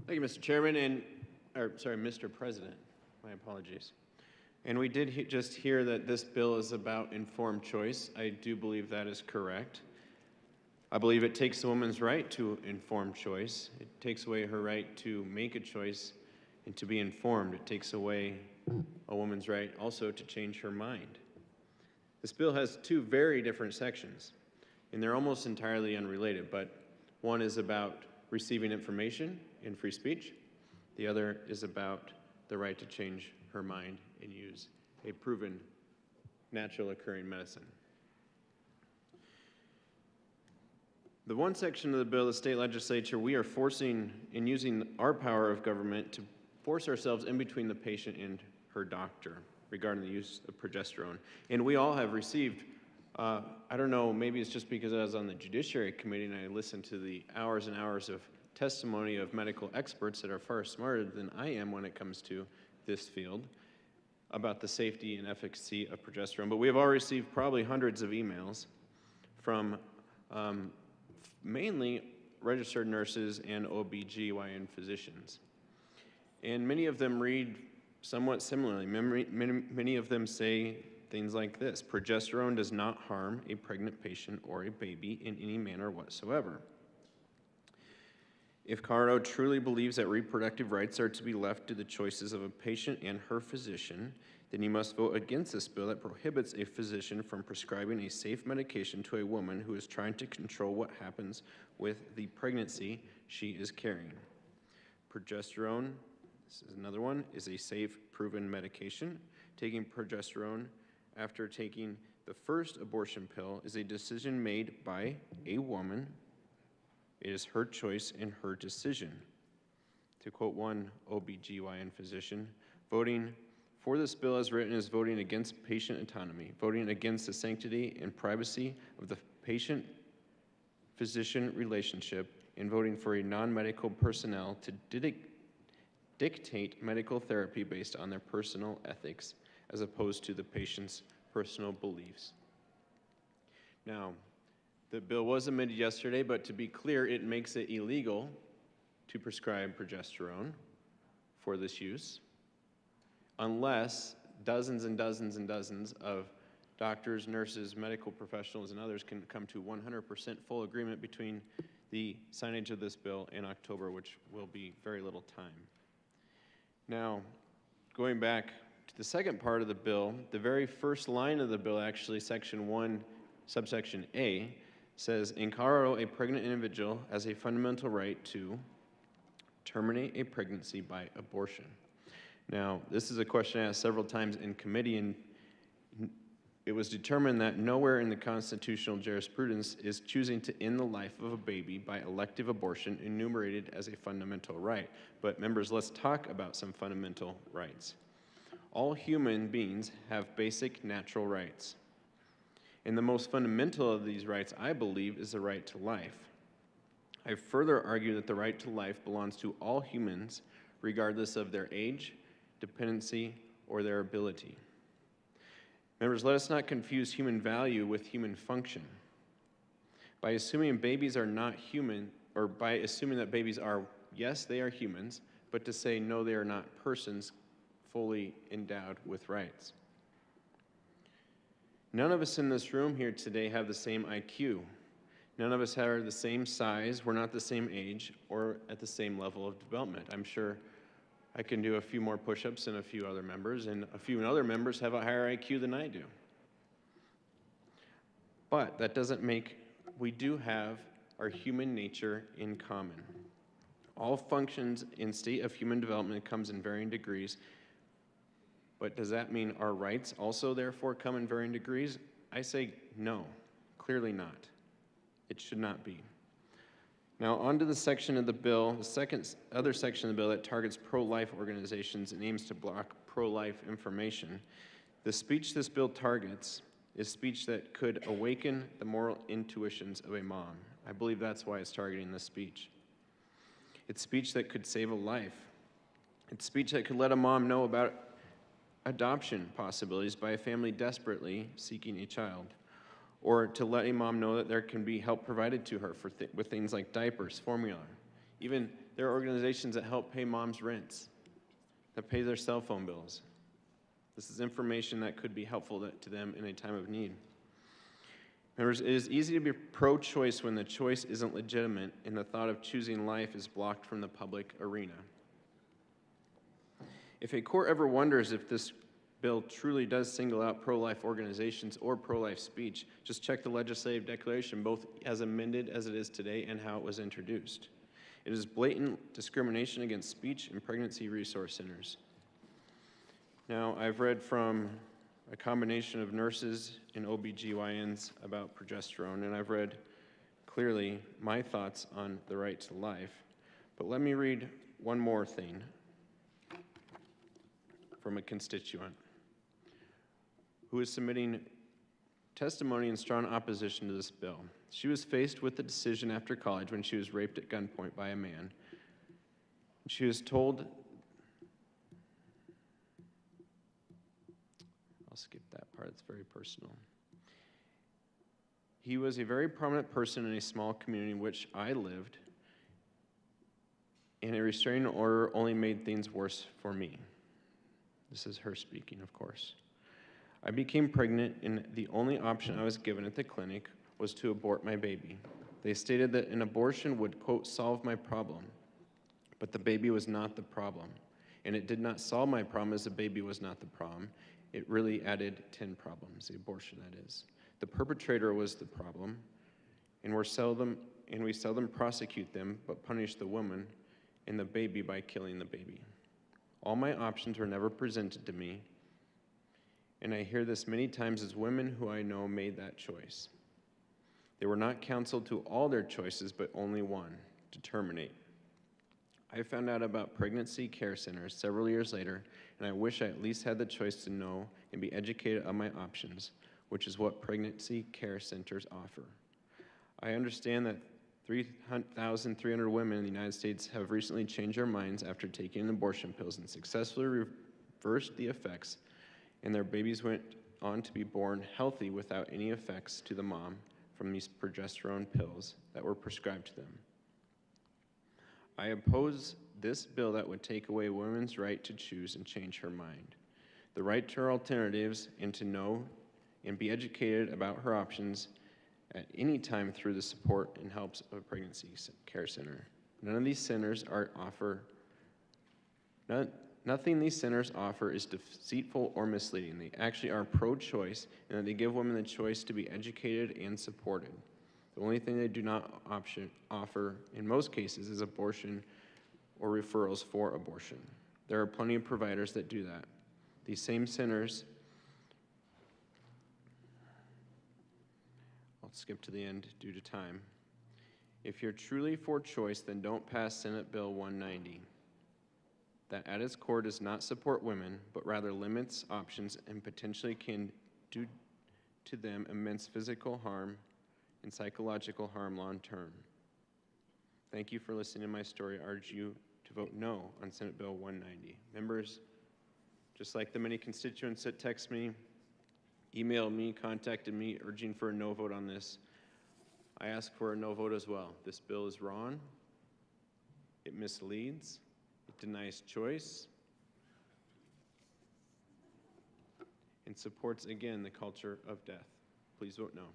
Thank you, Mr. Chairman, Mr. President. My apologies. And we did just hear that this bill is about informed choice. I do believe that is correct. I believe it takes a woman's right to informed choice. It takes away her right to make a choice and to be informed. It takes away a woman's right also to change her mind. This bill has two very different sections, and they're almost entirely unrelated, but one is about receiving information in free speech. The other is about the right to change her mind and use a proven natural occurring medicine. The one section of the bill, the state legislature, we are forcing and using our power of government to force ourselves in between the patient and her doctor regarding the use of progesterone. And we all have received, I don't know, maybe it's just because I was on the Judiciary Committee and I listened to the hours and hours of testimony of medical experts that are far smarter than I am when it comes to this field about the safety and efficacy of progesterone. But we have all received probably hundreds of emails from mainly registered nurses and OB/GYN physicians. And many of them read somewhat similarly. Many of them say things like this: progesterone does not harm a pregnant patient or a baby in any manner whatsoever. If Colorado truly believes that reproductive rights are to be left to the choices of a patient and her physician, then you must vote against this bill that prohibits a physician from prescribing a safe medication to a woman who is trying to control what happens with the pregnancy she is carrying. Progesterone, this is another one, is a safe, proven medication. Taking progesterone after taking the first abortion pill is a decision made by a woman. It is her choice and her decision. To quote one OB/GYN physician, voting for this bill as written is voting against patient autonomy, voting against the sanctity and privacy of the patient-physician relationship, and voting for a non-medical personnel to dictate medical therapy based on their personal ethics as opposed to the patient's personal beliefs. Now, the bill was amended yesterday, but to be clear, it makes it illegal to prescribe progesterone for this use unless dozens and dozens and dozens of doctors, nurses, medical professionals, and others can come to 100% full agreement between the signage of this bill in October, which will be very little time. Now, going back to the second part of the bill, the very first line of the bill, actually, Section 1, subsection A, says, in Colorado, a pregnant individual has a fundamental right to terminate a pregnancy by abortion. Now, this is a question asked several times in committee, and it was determined that nowhere in the constitutional jurisprudence is choosing to end the life of a baby by elective abortion enumerated as a fundamental right. But members, let's talk about some fundamental rights. All human beings have basic natural rights. And the most fundamental of these rights, I believe, is the right to life. I further argue that the right to life belongs to all humans, regardless of their age, dependency, or their ability. Members, let us not confuse human value with human function. By assuming babies are not human, or by assuming that babies are, yes, they are humans, but to say, no, they are not persons fully endowed with rights. None of us in this room here today have the same IQ. None of us are the same size, we're not the same age, or at the same level of development. I'm sure I can do a few more push-ups than a few other members, and a few other members have a higher IQ than I do. But that doesn't make, we do have our human nature in common. All functions in state of human development comes in varying degrees. But does that mean our rights also therefore come in varying degrees? I say no, clearly not. It should not be. Now on to the section of the bill, the other section of the bill that targets pro-life organizations and aims to block pro-life information. The speech this bill targets is speech that could awaken the moral intuitions of a mom. I believe that's why it's targeting this speech. It's speech that could save a life. It's speech that could let a mom know about adoption possibilities by a family desperately seeking a child, or to let a mom know that there can be help provided to her with things like diapers, formula, even There are organizations that help pay moms' rents, that pay their cell phone bills. This is information that could be helpful to them in a time of need. Members, it is easy to be pro-choice when the choice isn't legitimate and the thought of choosing life is blocked from the public arena. If a court ever wonders if this bill truly does single out pro-life organizations or pro-life speech, just check the legislative declaration, both as amended as it is today and how it was introduced. It is blatant discrimination against speech and pregnancy resource centers. Now, I've read from a combination of nurses and OBGYNs about progesterone, and I've read clearly my thoughts on the right to life. But let me read one more thing from a constituent who is submitting testimony in strong opposition to this bill. She was faced with the decision after college when she was raped at gunpoint by a man. She was told, I'll skip that part, it's very personal. He was a very prominent person in a small community in which I lived, and a restraining order only made things worse for me. This is her speaking, of course. I became pregnant, and the only option I was given at the clinic was to abort my baby. They stated that an abortion would, quote, solve my problem, but the baby was not the problem. And it did not solve my problem as the baby was not the problem. It really added 10 problems, the abortion that is. The perpetrator was the problem, and we seldom prosecute them, but punish the woman and the baby by killing the baby. All my options were never presented to me, and I hear this many times as women who I know made that choice. They were not counseled to all their choices, but only one, to terminate. I found out about pregnancy care centers several years later, and I wish I at least had the choice to know and be educated on my options, which is what pregnancy care centers offer. I understand that 3,300 women in the United States have recently changed their minds after taking abortion pills and successfully reversed the effects, and their babies went on to be born healthy without any effects to the mom from these progesterone pills that were prescribed to them. I oppose this bill that would take away women's right to choose and change her mind, the right to her alternatives, and to know and be educated about her options at any time through the support and helps of a pregnancy care center. Nothing these centers offer is deceitful or misleading. They actually are pro-choice, and that they give women the choice to be educated and supported. The only thing they do not offer, in most cases, is abortion or referrals for abortion. There are plenty of providers that do that. These same centers, I'll skip to the end due to time. If you're truly for choice, then don't pass Senate Bill 190. That at its core does not support women, but rather limits options and potentially can do to them immense physical harm and psychological harm long term. Thank you for listening to my story. I urge you to vote no on Senate Bill 190. Members, just like the many constituents that text me, emailed me, contacted me, urging for a no vote on this, I ask for a no vote as well. This bill is wrong. It misleads. It denies choice. And supports, again, the culture of death. Please vote no.